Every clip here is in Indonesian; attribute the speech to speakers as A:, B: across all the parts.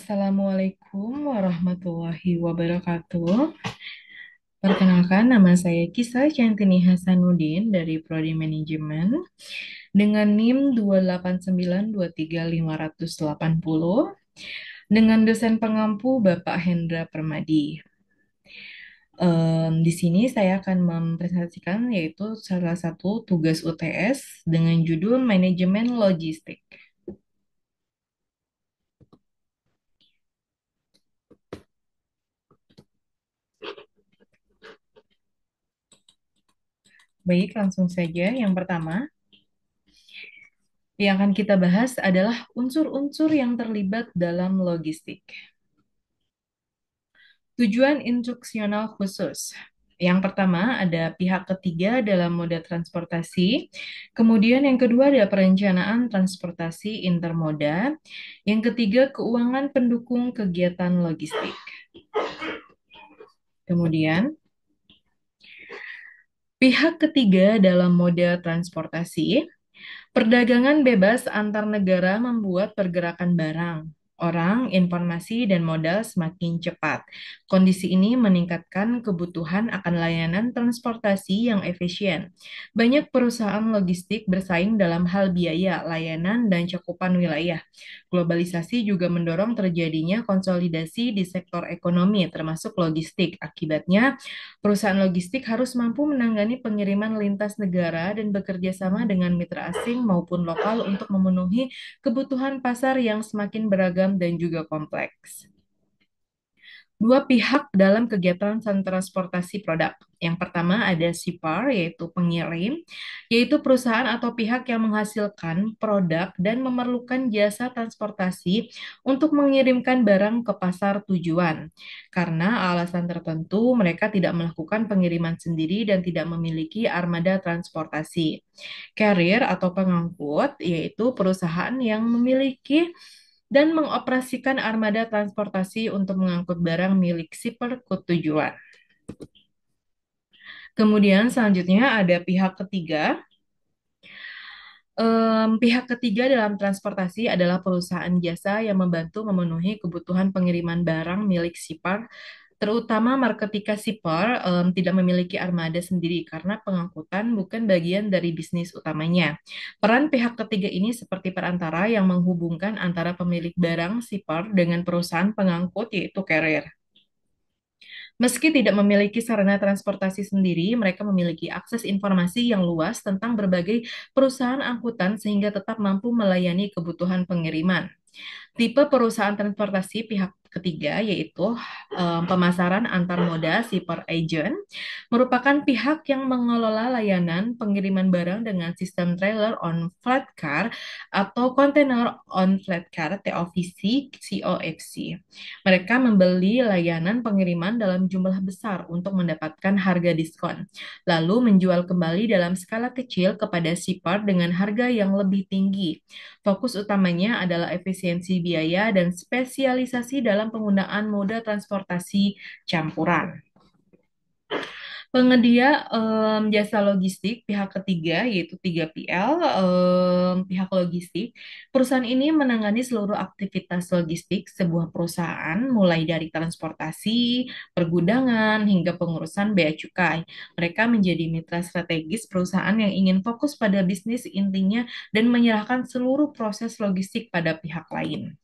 A: Assalamualaikum warahmatullahi wabarakatuh. Perkenalkan, nama saya Kisah Centini Hasanuddin dari Prodi Manajemen dengan NIM 289235080 dengan dosen pengampu Bapak Hendra Permadi. Di sini saya akan mempresentasikan yaitu salah satu tugas UTS dengan judul Manajemen Logistik. Baik, langsung saja. Yang pertama, yang akan kita bahas adalah unsur-unsur yang terlibat dalam logistik. Tujuan instruksional khusus. Yang pertama ada pihak ketiga dalam moda transportasi. Kemudian yang kedua ada perencanaan transportasi intermoda. Yang ketiga keuangan pendukung kegiatan logistik. Kemudian pihak ketiga dalam moda transportasi. Perdagangan bebas antar negara membuat pergerakan barang, orang, informasi, dan modal semakin cepat. Kondisi ini meningkatkan kebutuhan akan layanan transportasi yang efisien. Banyak perusahaan logistik bersaing dalam hal biaya, layanan, dan cakupan wilayah. Globalisasi juga mendorong terjadinya konsolidasi di sektor ekonomi, termasuk logistik. Akibatnya, perusahaan logistik harus mampu menangani pengiriman lintas negara dan bekerja sama dengan mitra asing maupun lokal untuk memenuhi kebutuhan pasar yang semakin beragam dan juga kompleks. Dua pihak dalam kegiatan transportasi produk. Yang pertama ada shipper, yaitu pengirim, yaitu perusahaan atau pihak yang menghasilkan produk dan memerlukan jasa transportasi untuk mengirimkan barang ke pasar tujuan. Karena alasan tertentu, mereka tidak melakukan pengiriman sendiri dan tidak memiliki armada transportasi. Carrier atau pengangkut, yaitu perusahaan yang memiliki dan mengoperasikan armada transportasi untuk mengangkut barang milik shipper ke tujuan. Kemudian selanjutnya ada pihak ketiga. Pihak ketiga dalam transportasi adalah perusahaan jasa yang membantu memenuhi kebutuhan pengiriman barang milik shipper, terutama ketika shipper tidak memiliki armada sendiri karena pengangkutan bukan bagian dari bisnis utamanya. Peran pihak ketiga ini seperti perantara yang menghubungkan antara pemilik barang shipper dengan perusahaan pengangkut yaitu carrier. Meski tidak memiliki sarana transportasi sendiri, mereka memiliki akses informasi yang luas tentang berbagai perusahaan angkutan sehingga tetap mampu melayani kebutuhan pengiriman. Tipe perusahaan transportasi pihak ketiga yaitu pemasaran antar moda shipper agent merupakan pihak yang mengelola layanan pengiriman barang dengan sistem trailer on flat car atau container on flat car TOVC COFC. Mereka membeli layanan pengiriman dalam jumlah besar untuk mendapatkan harga diskon, lalu menjual kembali dalam skala kecil kepada shipper dengan harga yang lebih tinggi. Fokus utamanya adalah efisiensi biaya dan spesialisasi dalam penggunaan moda transportasi campuran. Penyedia jasa logistik pihak ketiga yaitu 3PL pihak logistik. Perusahaan ini menangani seluruh aktivitas logistik sebuah perusahaan mulai dari transportasi, pergudangan hingga pengurusan bea cukai. Mereka menjadi mitra strategis perusahaan yang ingin fokus pada bisnis intinya dan menyerahkan seluruh proses logistik pada pihak lain.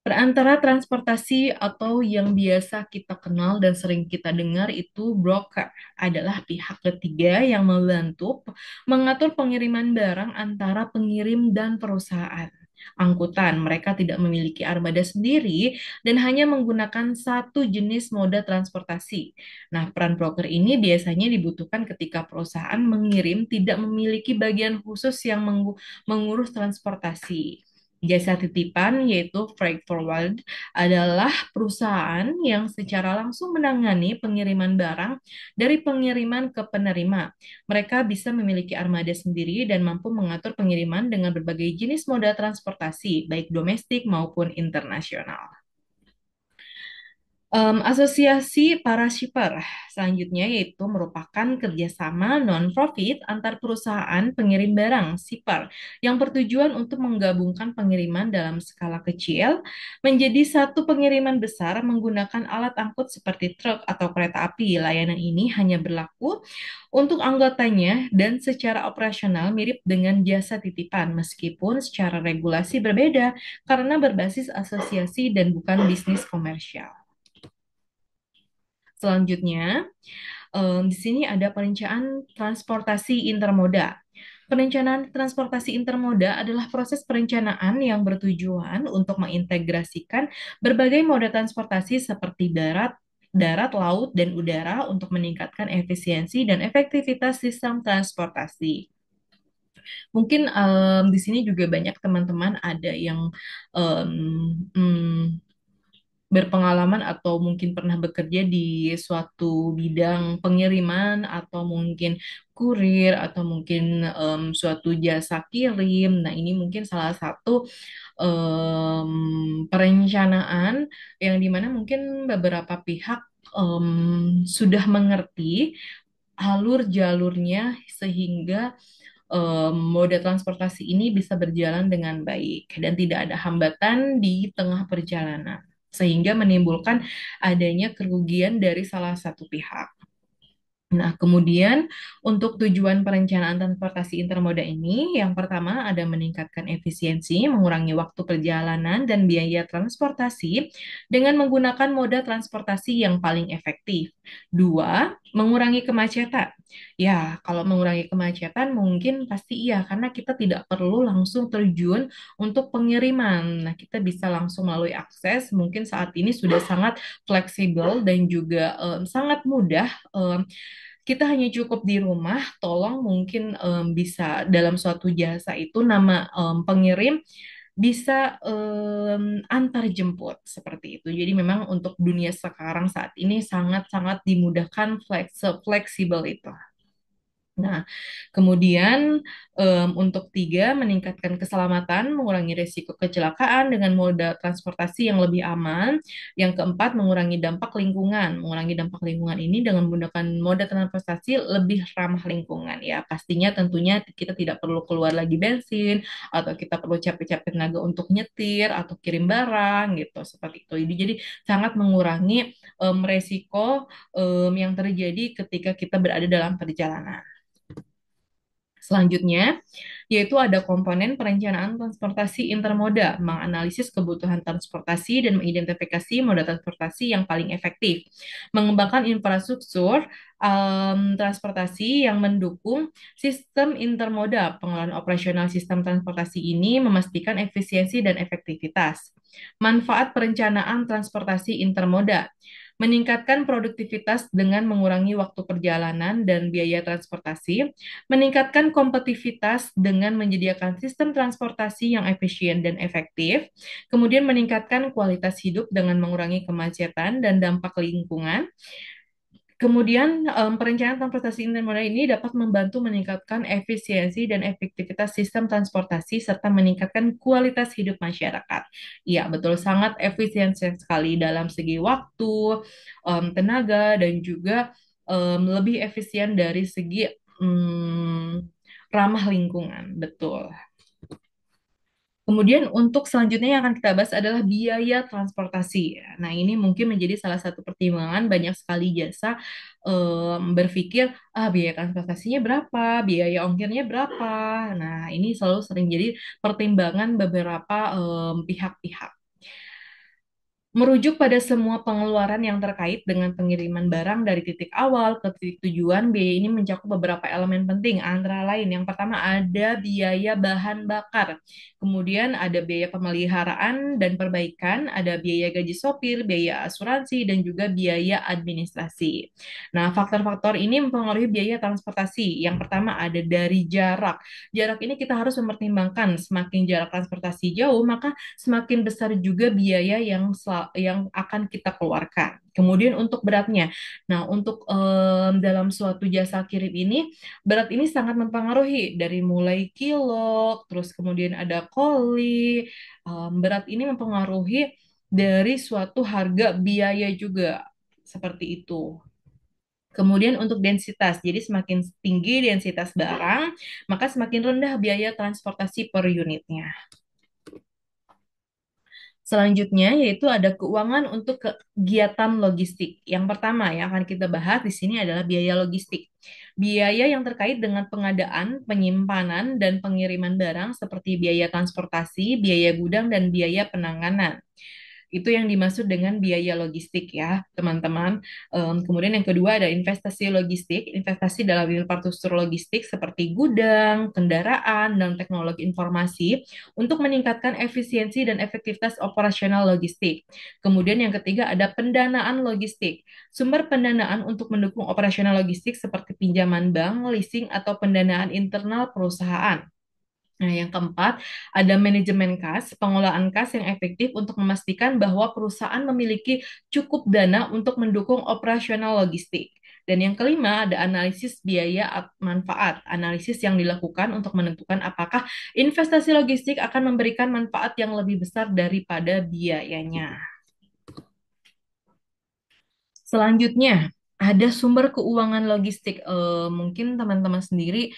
A: Perantara transportasi atau yang biasa kita kenal dan sering kita dengar itu broker adalah pihak ketiga yang membantu mengatur pengiriman barang antara pengirim dan perusahaan angkutan. Mereka tidak memiliki armada sendiri dan hanya menggunakan satu jenis moda transportasi. Nah, peran broker ini biasanya dibutuhkan ketika perusahaan mengirim tidak memiliki bagian khusus yang mengurus transportasi. Jasa titipan yaitu freight forward adalah perusahaan yang secara langsung menangani pengiriman barang dari pengiriman ke penerima. Mereka bisa memiliki armada sendiri dan mampu mengatur pengiriman dengan berbagai jenis moda transportasi, baik domestik maupun internasional. Asosiasi para shipper selanjutnya yaitu merupakan kerjasama non-profit antar perusahaan pengirim barang shipper yang bertujuan untuk menggabungkan pengiriman dalam skala kecil menjadi satu pengiriman besar menggunakan alat angkut seperti truk atau kereta api. Layanan ini hanya berlaku untuk anggotanya dan secara operasional mirip dengan jasa titipan meskipun secara regulasi berbeda karena berbasis asosiasi dan bukan bisnis komersial. Selanjutnya, di sini ada perencanaan transportasi intermoda. Perencanaan transportasi intermoda adalah proses perencanaan yang bertujuan untuk mengintegrasikan berbagai moda transportasi seperti darat, darat, laut, dan udara untuk meningkatkan efisiensi dan efektivitas sistem transportasi. Mungkin di sini juga banyak teman-teman ada yang em, mm, berpengalaman atau mungkin pernah bekerja di suatu bidang pengiriman atau mungkin kurir atau mungkin suatu jasa kirim. Nah, ini mungkin salah satu perencanaan yang dimana mungkin beberapa pihak sudah mengerti alur jalurnya sehingga moda transportasi ini bisa berjalan dengan baik dan tidak ada hambatan di tengah perjalanan, sehingga menimbulkan adanya kerugian dari salah satu pihak. Nah, kemudian untuk tujuan perencanaan transportasi intermoda ini, yang pertama ada meningkatkan efisiensi, mengurangi waktu perjalanan dan biaya transportasi dengan menggunakan moda transportasi yang paling efektif. Dua, mengurangi kemacetan. Ya, kalau mengurangi kemacetan mungkin pasti iya, karena kita tidak perlu langsung terjun untuk pengiriman. Nah, kita bisa langsung melalui akses, mungkin saat ini sudah sangat fleksibel dan juga sangat mudah. Kita hanya cukup di rumah, tolong mungkin bisa dalam suatu jasa itu nama pengirim bisa antar jemput seperti itu. Jadi memang untuk dunia sekarang saat ini sangat-sangat dimudahkan fleksibel itu. Nah, kemudian untuk tiga, meningkatkan keselamatan, mengurangi risiko kecelakaan dengan moda transportasi yang lebih aman. Yang keempat, mengurangi dampak lingkungan. Mengurangi dampak lingkungan ini dengan menggunakan moda transportasi lebih ramah lingkungan ya. Pastinya tentunya kita tidak perlu keluar lagi bensin atau kita perlu capek-capek tenaga untuk nyetir atau kirim barang gitu seperti itu. Jadi sangat mengurangi resiko yang terjadi ketika kita berada dalam perjalanan. Selanjutnya, yaitu ada komponen perencanaan transportasi intermoda, menganalisis kebutuhan transportasi dan mengidentifikasi moda transportasi yang paling efektif, mengembangkan infrastruktur transportasi yang mendukung sistem intermoda. Pengelolaan operasional sistem transportasi ini memastikan efisiensi dan efektivitas. Manfaat perencanaan transportasi intermoda meningkatkan produktivitas dengan mengurangi waktu perjalanan dan biaya transportasi, meningkatkan kompetitivitas dengan menyediakan sistem transportasi yang efisien dan efektif, kemudian meningkatkan kualitas hidup dengan mengurangi kemacetan dan dampak lingkungan. Kemudian, perencanaan transportasi intermodal ini dapat membantu meningkatkan efisiensi dan efektivitas sistem transportasi serta meningkatkan kualitas hidup masyarakat. Iya, betul, sangat efisien sekali dalam segi waktu, tenaga, dan juga lebih efisien dari segi ramah lingkungan. Betul. Kemudian untuk selanjutnya yang akan kita bahas adalah biaya transportasi. Nah, ini mungkin menjadi salah satu pertimbangan banyak sekali jasa berpikir, biaya transportasinya berapa, biaya ongkirnya berapa. Nah, ini selalu sering jadi pertimbangan beberapa pihak-pihak. Merujuk pada semua pengeluaran yang terkait dengan pengiriman barang dari titik awal ke titik tujuan, biaya ini mencakup beberapa elemen penting, antara lain yang pertama ada biaya bahan bakar, kemudian ada biaya pemeliharaan dan perbaikan, ada biaya gaji sopir, biaya asuransi, dan juga biaya administrasi. Nah, faktor-faktor ini mempengaruhi biaya transportasi. Yang pertama ada dari jarak. Jarak ini kita harus mempertimbangkan semakin jarak transportasi jauh, maka semakin besar juga biaya yang akan kita keluarkan. Kemudian untuk beratnya. Nah, untuk dalam suatu jasa kirim ini, berat ini sangat mempengaruhi dari mulai kilo, terus kemudian ada koli. Berat ini mempengaruhi dari suatu harga biaya juga. Seperti itu. Kemudian untuk densitas, jadi semakin tinggi densitas barang, maka semakin rendah biaya transportasi per unitnya. Selanjutnya yaitu ada keuangan untuk kegiatan logistik. Yang pertama yang akan kita bahas di sini adalah biaya logistik. Biaya yang terkait dengan pengadaan, penyimpanan, dan pengiriman barang seperti biaya transportasi, biaya gudang, dan biaya penanganan. Itu yang dimaksud dengan biaya logistik ya, teman-teman. Kemudian yang kedua ada investasi logistik, investasi dalam infrastruktur logistik seperti gudang, kendaraan, dan teknologi informasi untuk meningkatkan efisiensi dan efektivitas operasional logistik. Kemudian yang ketiga ada pendanaan logistik, sumber pendanaan untuk mendukung operasional logistik seperti pinjaman bank, leasing, atau pendanaan internal perusahaan. Nah, yang keempat, ada manajemen kas, pengelolaan kas yang efektif untuk memastikan bahwa perusahaan memiliki cukup dana untuk mendukung operasional logistik. Dan yang kelima, ada analisis biaya manfaat, analisis yang dilakukan untuk menentukan apakah investasi logistik akan memberikan manfaat yang lebih besar daripada biayanya. Selanjutnya, ada sumber keuangan logistik. Mungkin teman-teman sendiri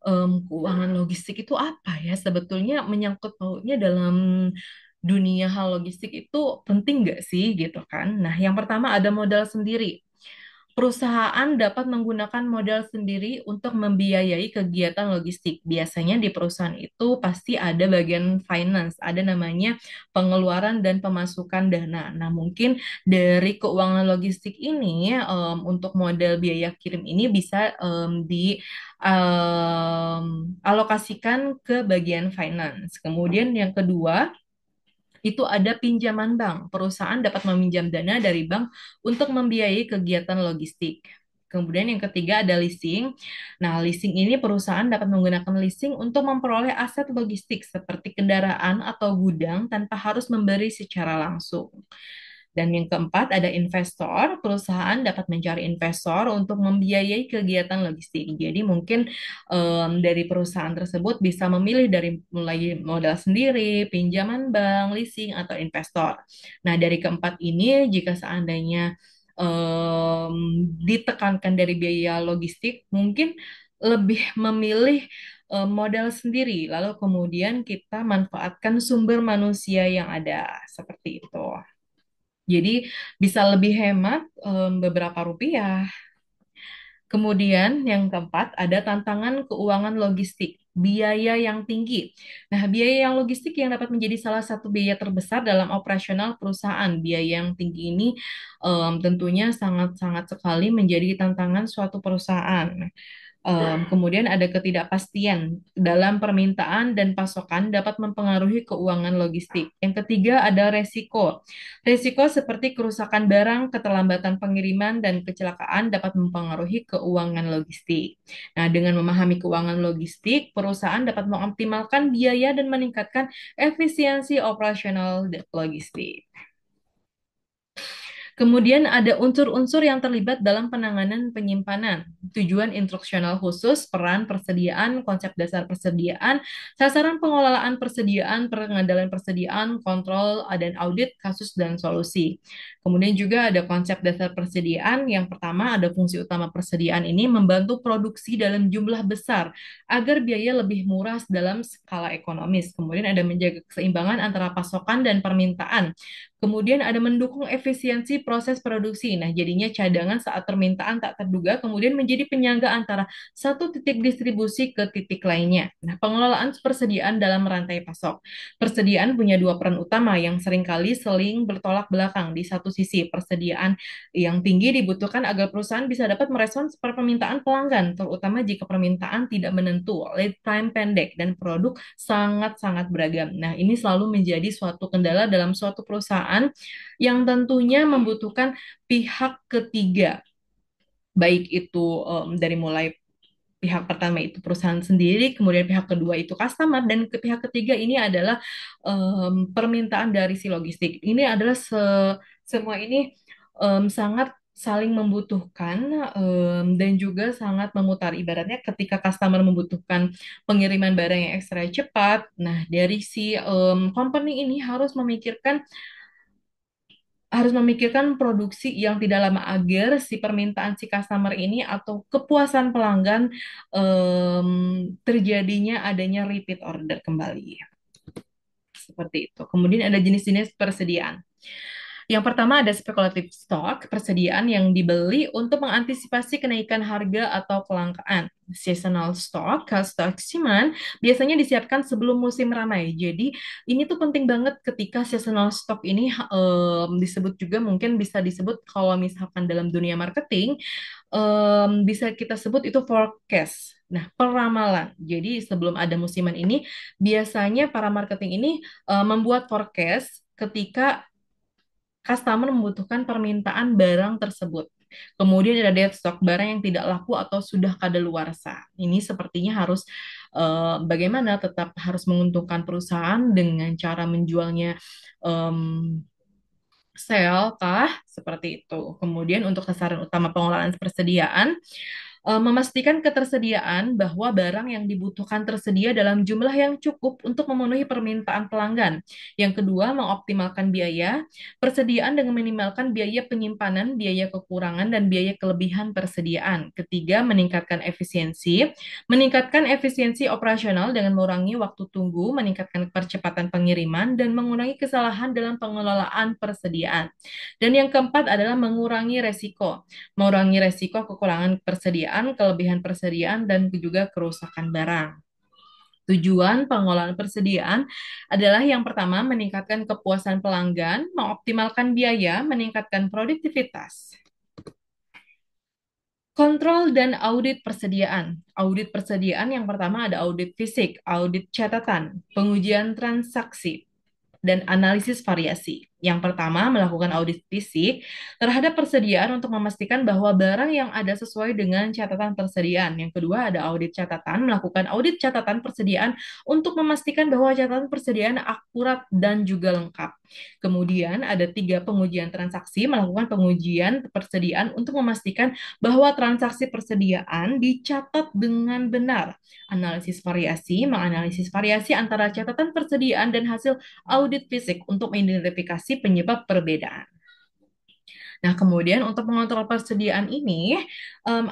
A: keuangan logistik itu apa ya? Sebetulnya menyangkut pautnya dalam dunia hal logistik itu penting nggak sih gitu kan? Nah, yang pertama ada modal sendiri. Perusahaan dapat menggunakan modal sendiri untuk membiayai kegiatan logistik. Biasanya di perusahaan itu pasti ada bagian finance, ada namanya pengeluaran dan pemasukan dana. Nah, mungkin dari keuangan logistik ini untuk modal biaya kirim ini bisa alokasikan ke bagian finance. Kemudian yang kedua, itu ada pinjaman bank. Perusahaan dapat meminjam dana dari bank untuk membiayai kegiatan logistik. Kemudian yang ketiga ada leasing. Nah, leasing ini perusahaan dapat menggunakan leasing untuk memperoleh aset logistik seperti kendaraan atau gudang tanpa harus memberi secara langsung. Dan yang keempat ada investor, perusahaan dapat mencari investor untuk membiayai kegiatan logistik. Jadi mungkin dari perusahaan tersebut bisa memilih dari mulai modal sendiri, pinjaman bank, leasing, atau investor. Nah, dari keempat ini jika seandainya ditekankan dari biaya logistik, mungkin lebih memilih modal sendiri, lalu kemudian kita manfaatkan sumber manusia yang ada, seperti itu. Jadi bisa lebih hemat beberapa rupiah. Kemudian yang keempat ada tantangan keuangan logistik, biaya yang tinggi. Nah, biaya yang logistik yang dapat menjadi salah satu biaya terbesar dalam operasional perusahaan. Biaya yang tinggi ini tentunya sangat-sangat sekali menjadi tantangan suatu perusahaan. Kemudian ada ketidakpastian dalam permintaan dan pasokan dapat mempengaruhi keuangan logistik. Yang ketiga ada resiko. Resiko seperti kerusakan barang, keterlambatan pengiriman, dan kecelakaan dapat mempengaruhi keuangan logistik. Nah, dengan memahami keuangan logistik, perusahaan dapat mengoptimalkan biaya dan meningkatkan efisiensi operasional logistik. Kemudian ada unsur-unsur yang terlibat dalam penanganan penyimpanan, tujuan instruksional khusus, peran persediaan, konsep dasar persediaan, sasaran pengelolaan persediaan, pengendalian persediaan, kontrol dan audit kasus dan solusi. Kemudian juga ada konsep dasar persediaan. Yang pertama ada fungsi utama persediaan ini membantu produksi dalam jumlah besar agar biaya lebih murah dalam skala ekonomis. Kemudian ada menjaga keseimbangan antara pasokan dan permintaan. Kemudian ada mendukung efisiensi proses produksi. Nah, jadinya cadangan saat permintaan tak terduga kemudian menjadi penyangga antara satu titik distribusi ke titik lainnya. Nah, pengelolaan persediaan dalam rantai pasok. Persediaan punya dua peran utama yang seringkali seling bertolak belakang. Di satu sisi, persediaan yang tinggi dibutuhkan agar perusahaan bisa dapat merespons permintaan pelanggan, terutama jika permintaan tidak menentu, lead time pendek, dan produk sangat-sangat beragam. Nah, ini selalu menjadi suatu kendala dalam suatu perusahaan yang tentunya membutuhkan pihak ketiga, baik itu dari mulai pihak pertama itu perusahaan sendiri, kemudian pihak kedua itu customer, dan ke pihak ketiga ini adalah permintaan dari si logistik. Ini adalah semua ini sangat saling membutuhkan dan juga sangat memutar. Ibaratnya ketika customer membutuhkan pengiriman barang yang ekstra cepat, nah dari si company ini harus memikirkan harus memikirkan produksi yang tidak lama agar si permintaan si customer ini atau kepuasan pelanggan terjadinya adanya repeat order kembali. Seperti itu. Kemudian ada jenis-jenis persediaan. Yang pertama ada speculative stock, persediaan yang dibeli untuk mengantisipasi kenaikan harga atau kelangkaan. Seasonal stock, stok siman, biasanya disiapkan sebelum musim ramai. Jadi ini tuh penting banget ketika seasonal stock ini disebut juga mungkin bisa disebut kalau misalkan dalam dunia marketing bisa kita sebut itu forecast. Nah, peramalan. Jadi sebelum ada musiman ini, biasanya para marketing ini membuat forecast ketika customer membutuhkan permintaan barang tersebut. Kemudian ada dead stock, barang yang tidak laku atau sudah kadaluarsa. Ini sepertinya harus bagaimana tetap harus menguntungkan perusahaan dengan cara menjualnya em, sale kah? Seperti itu. Kemudian untuk sasaran utama pengelolaan persediaan, memastikan ketersediaan bahwa barang yang dibutuhkan tersedia dalam jumlah yang cukup untuk memenuhi permintaan pelanggan. Yang kedua, mengoptimalkan biaya, persediaan dengan meminimalkan biaya penyimpanan, biaya kekurangan, dan biaya kelebihan persediaan. Ketiga, meningkatkan efisiensi operasional dengan mengurangi waktu tunggu, meningkatkan percepatan pengiriman, dan mengurangi kesalahan dalam pengelolaan persediaan. Dan yang keempat adalah mengurangi resiko kekurangan persediaan, kelebihan persediaan, dan juga kerusakan barang. Tujuan pengelolaan persediaan adalah yang pertama meningkatkan kepuasan pelanggan, mengoptimalkan biaya, meningkatkan produktivitas. Kontrol dan audit persediaan. Audit persediaan yang pertama ada audit fisik, audit catatan, pengujian transaksi, dan analisis variasi. Yang pertama, melakukan audit fisik terhadap persediaan untuk memastikan bahwa barang yang ada sesuai dengan catatan persediaan. Yang kedua, ada audit catatan, melakukan audit catatan persediaan untuk memastikan bahwa catatan persediaan akurat dan juga lengkap. Kemudian, ada tiga pengujian transaksi, melakukan pengujian persediaan untuk memastikan bahwa transaksi persediaan dicatat dengan benar. Analisis variasi, menganalisis variasi antara catatan persediaan dan hasil audit fisik untuk mengidentifikasi penyebab perbedaan. Nah, kemudian untuk mengontrol persediaan ini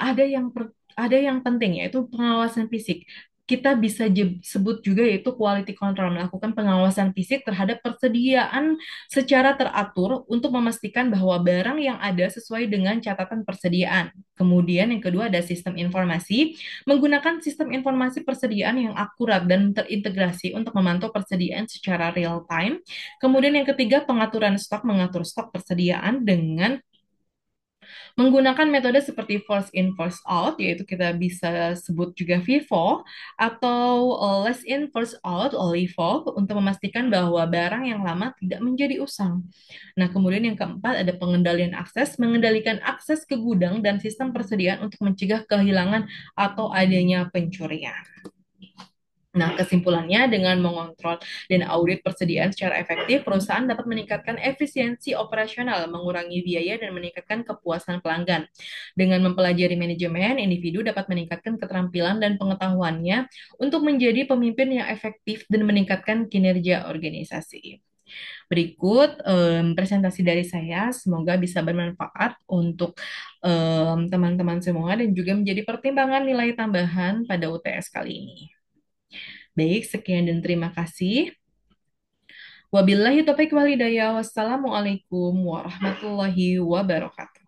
A: ada yang penting yaitu pengawasan fisik. Kita bisa sebut juga yaitu quality control, melakukan pengawasan fisik terhadap persediaan secara teratur untuk memastikan bahwa barang yang ada sesuai dengan catatan persediaan. Kemudian yang kedua ada sistem informasi, menggunakan sistem informasi persediaan yang akurat dan terintegrasi untuk memantau persediaan secara real time. Kemudian yang ketiga pengaturan stok, mengatur stok persediaan dengan menggunakan metode seperti first in, first out, yaitu kita bisa sebut juga FIFO, atau last in, first out, LIFO, untuk memastikan bahwa barang yang lama tidak menjadi usang. Nah, kemudian yang keempat ada pengendalian akses, mengendalikan akses ke gudang dan sistem persediaan untuk mencegah kehilangan atau adanya pencurian. Nah, kesimpulannya dengan mengontrol dan audit persediaan secara efektif, perusahaan dapat meningkatkan efisiensi operasional, mengurangi biaya, dan meningkatkan kepuasan pelanggan. Dengan mempelajari manajemen, individu dapat meningkatkan keterampilan dan pengetahuannya untuk menjadi pemimpin yang efektif dan meningkatkan kinerja organisasi. Berikut presentasi dari saya, semoga bisa bermanfaat untuk teman-teman semua dan juga menjadi pertimbangan nilai tambahan pada UTS kali ini. Baik, sekian dan terima kasih. Wabillahi taufiq wal hidayah. Wassalamualaikum warahmatullahi wabarakatuh.